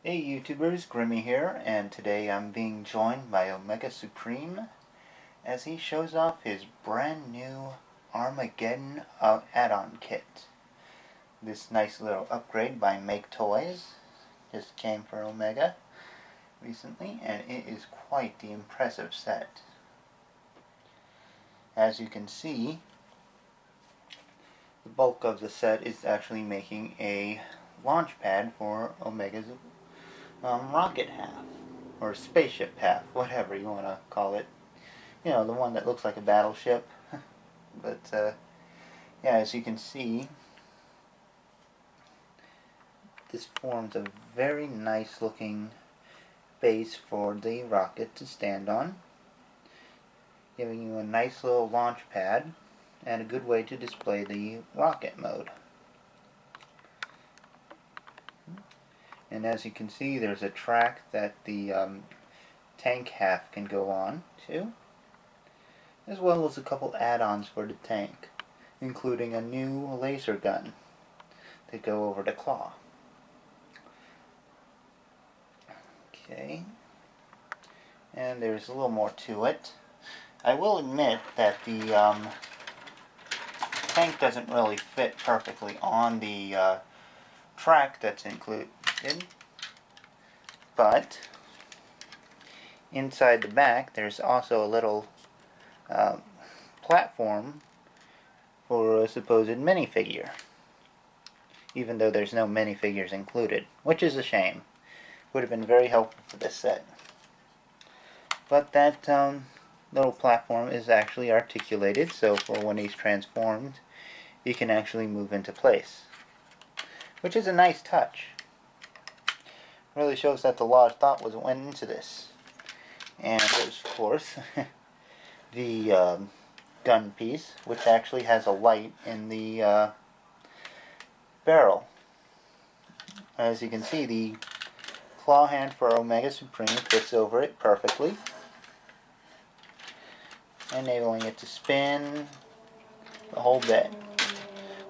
Hey YouTubers, Grimmy here, and today I'm being joined by Omega Supreme as he shows off his brand new Armageddon add-on kit. This nice little upgrade by Make Toys just came for Omega recently, and it is quite the impressive set. As you can see, the bulk of the set is actually making a launch pad for Omega's rocket half, or spaceship half, whatever you want to call it. You know, the one that looks like a battleship. But, yeah, as you can see, this forms a very nice looking base for the rocket to stand on, giving you a nice little launch pad and a good way to display the rocket mode. And as you can see, there's a track that the tank half can go on to, as well as a couple add-ons for the tank, including a new laser gun to go over the claw. Okay, and there's a little more to it. I will admit that the tank doesn't really fit perfectly on the track that's included, but inside the back there's also a little platform for a supposed minifigure, even though there's no minifigures included, which is a shame. Would have been very helpful for this set. But that little platform is actually articulated, so for when he's transformed he can actually move into place, which is a nice touch. Really shows that a lot of thought went into this. And there's, of course, the gun piece, which actually has a light in the barrel. As you can see, the claw hand for Omega Supreme fits over it perfectly, enabling it to spin the whole bit.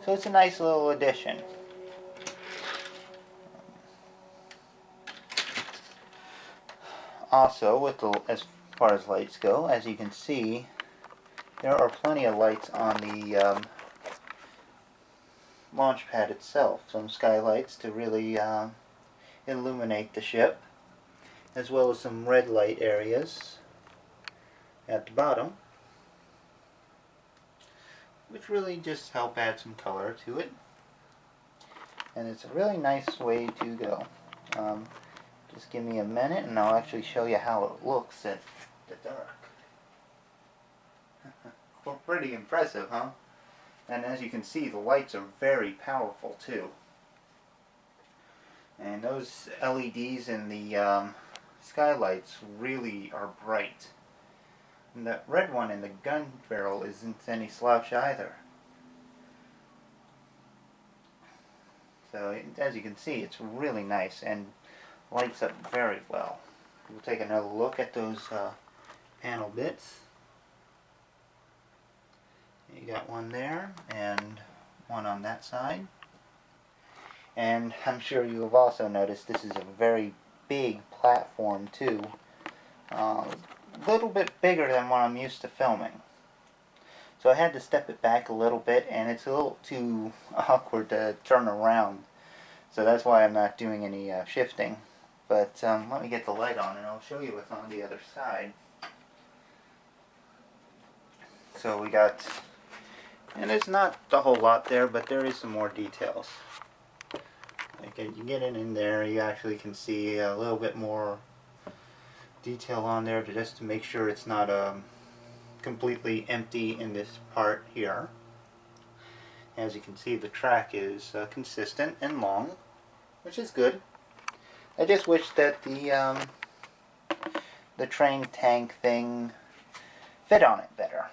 So it's a nice little addition. Also, as far as lights go, as you can see, there are plenty of lights on the launch pad itself. Some skylights to really illuminate the ship, as well as some red light areas at the bottom, which really just help add some color to it. And it's a really nice way to go. Just give me a minute and I'll actually show you how it looks at the dark. Well, pretty impressive, huh? And as you can see, the lights are very powerful too. And those LEDs in the skylights really are bright. And that red one in the gun barrel isn't any slouch either. So as you can see, it's really nice and lights up very well. We'll take another look at those panel bits. You got one there and one on that side. And I'm sure you have also noticed this is a very big platform too. A little bit bigger than what I'm used to filming. So I had to step it back a little bit, and it's a little too awkward to turn around. So that's why I'm not doing any shifting. But let me get the light on and I'll show you what's on the other side. So we got, and there's not a whole lot there, but there is some more details. Like you get in there, you actually can see a little bit more detail on there just to make sure it's not completely empty in this part here. As you can see, the track is consistent and long, which is good. I just wish that the train tank thing fit on it better,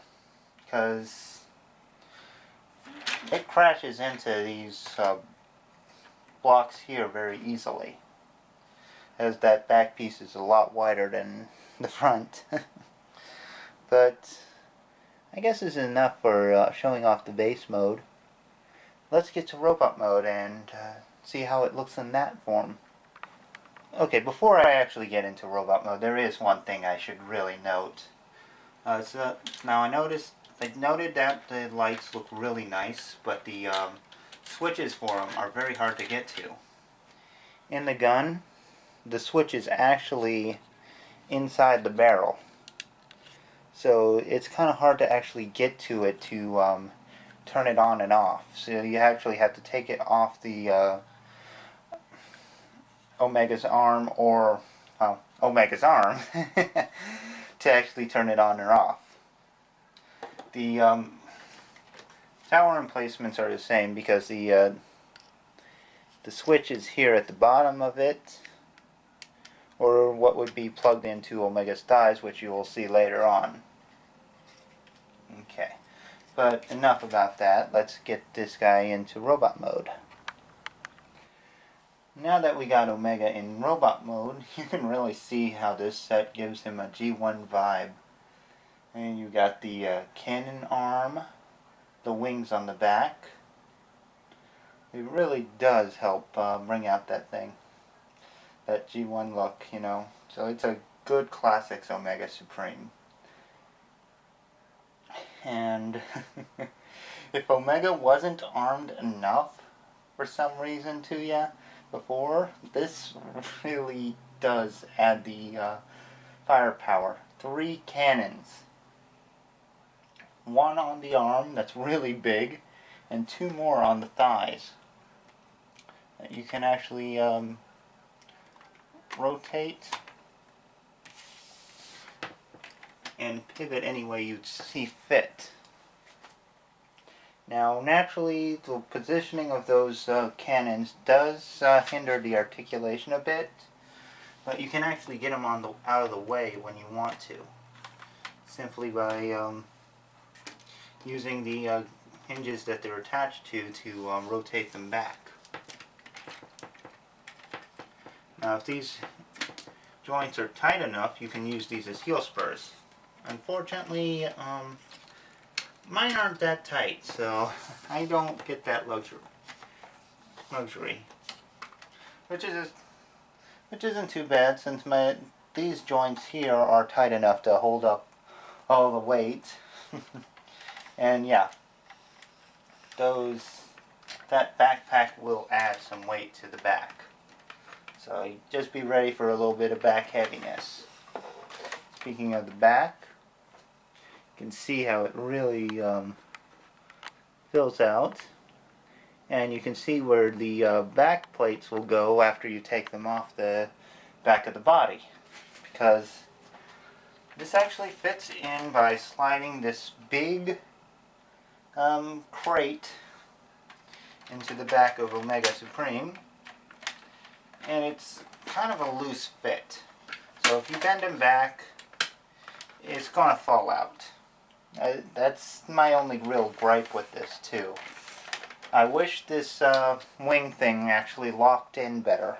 because it crashes into these blocks here very easily, as that back piece is a lot wider than the front. But I guess this is enough for showing off the base mode. Let's get to robot mode and see how it looks in that form. Okay, before I actually get into robot mode, there is one thing I should really note. Now I noted that the lights look really nice, but the switches for them are very hard to get to. In the gun, the switch is actually inside the barrel, so it's kind of hard to actually get to it to turn it on and off. So you actually have to take it off the Omega's arm, or Omega's arm to actually turn it on or off. The tower emplacements are the same because the switch is here at the bottom of it, or what would be plugged into Omega's thighs, which you will see later on. Okay, but enough about that. Let's get this guy into robot mode. Now that we got Omega in robot mode, you can really see how this set gives him a G1 vibe. And you got the cannon arm, the wings on the back. It really does help bring out that thing, that G1 look, you know. So it's a good classics Omega Supreme. And if Omega wasn't armed enough for some reason to ya before, this really does add the firepower. 3 cannons. 1 on the arm, that's really big, and 2 more on the thighs. You can actually rotate and pivot any way you'd see fit. Now, naturally, the positioning of those cannons does hinder the articulation a bit, but you can actually get them out of the way when you want to, simply by using the hinges that they're attached to rotate them back. Now, if these joints are tight enough, you can use these as heel spurs. Unfortunately, mine aren't that tight, so I don't get that luxury, which isn't too bad, since these joints here are tight enough to hold up all the weight. And yeah, that backpack will add some weight to the back. So just be ready for a little bit of back heaviness. Speaking of the back, you can see how it really fills out. And you can see where the back plates will go after you take them off the back of the body. Because this actually fits in by sliding this big crate into the back of Omega Supreme, and it's kind of a loose fit, so if you bend him back, it's gonna fall out. That's my only real gripe with this too. I wish this wing thing actually locked in better,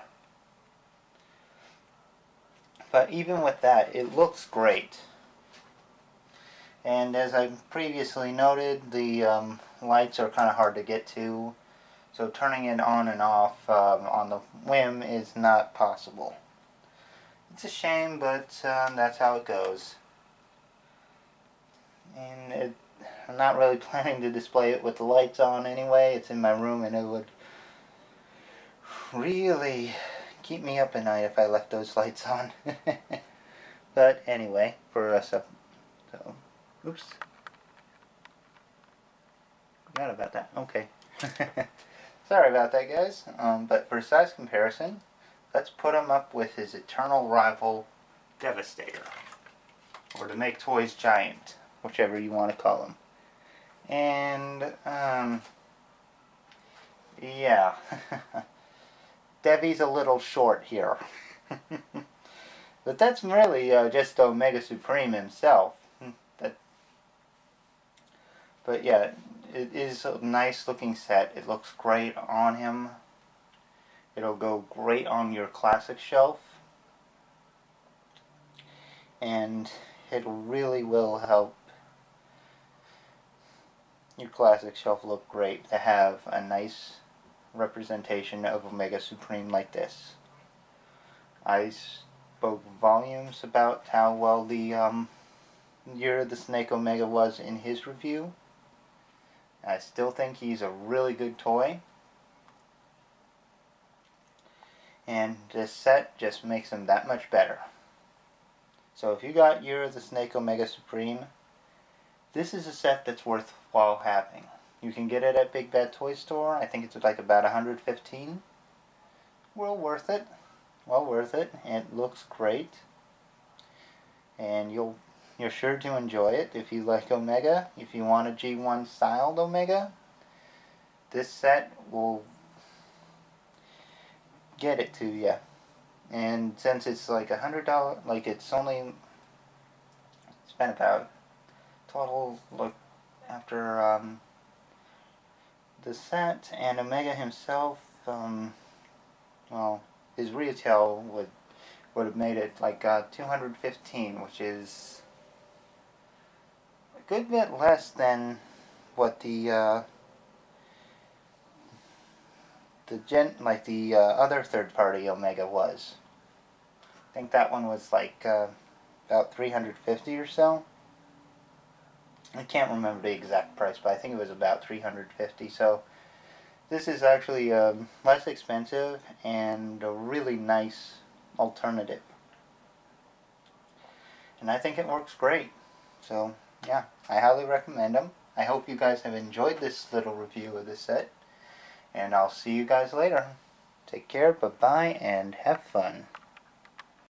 but even with that, it looks great. And as I previously noted, the lights are kind of hard to get to, so turning it on and off on the whim is not possible. It's a shame, but that's how it goes. And I'm not really planning to display it with the lights on anyway. It's in my room, and it would really keep me up at night if I left those lights on. But anyway, for us oops. Forgot about that. Okay. Sorry about that, guys. But for size comparison, let's put him up with his eternal rival, Devastator. Or the Make Toys Giant, whichever you want to call him. And, yeah. Devi's a little short here. But that's really just Omega Supreme himself. But yeah, it is a nice looking set. It looks great on him. It'll go great on your classic shelf. And it really will help your classic shelf look great to have a nice representation of Omega Supreme like this. I spoke volumes about how well the Year of the Snake Omega was in his review. I still think he's a really good toy. And this set just makes him that much better. So if you got Year of the Snake Omega Supreme, this is a set that's worthwhile having. You can get it at Big Bad Toy Store. I think it's like about $115. Well worth it. Well worth it. It looks great. And you're sure to enjoy it if you like Omega. If you want a G1 styled Omega, this set will get it to you. And since it's like $100, like it's only spent about total, look, after the set and Omega himself, well, his retail would have made it like $215, which is a good bit less than what the other third-party Omega was. I think that one was like about $350 or so. I can't remember the exact price, but I think it was about $350. So this is actually less expensive and a really nice alternative. And I think it works great. So yeah, I highly recommend them. I hope you guys have enjoyed this little review of this set. And I'll see you guys later. Take care, bye-bye, and have fun.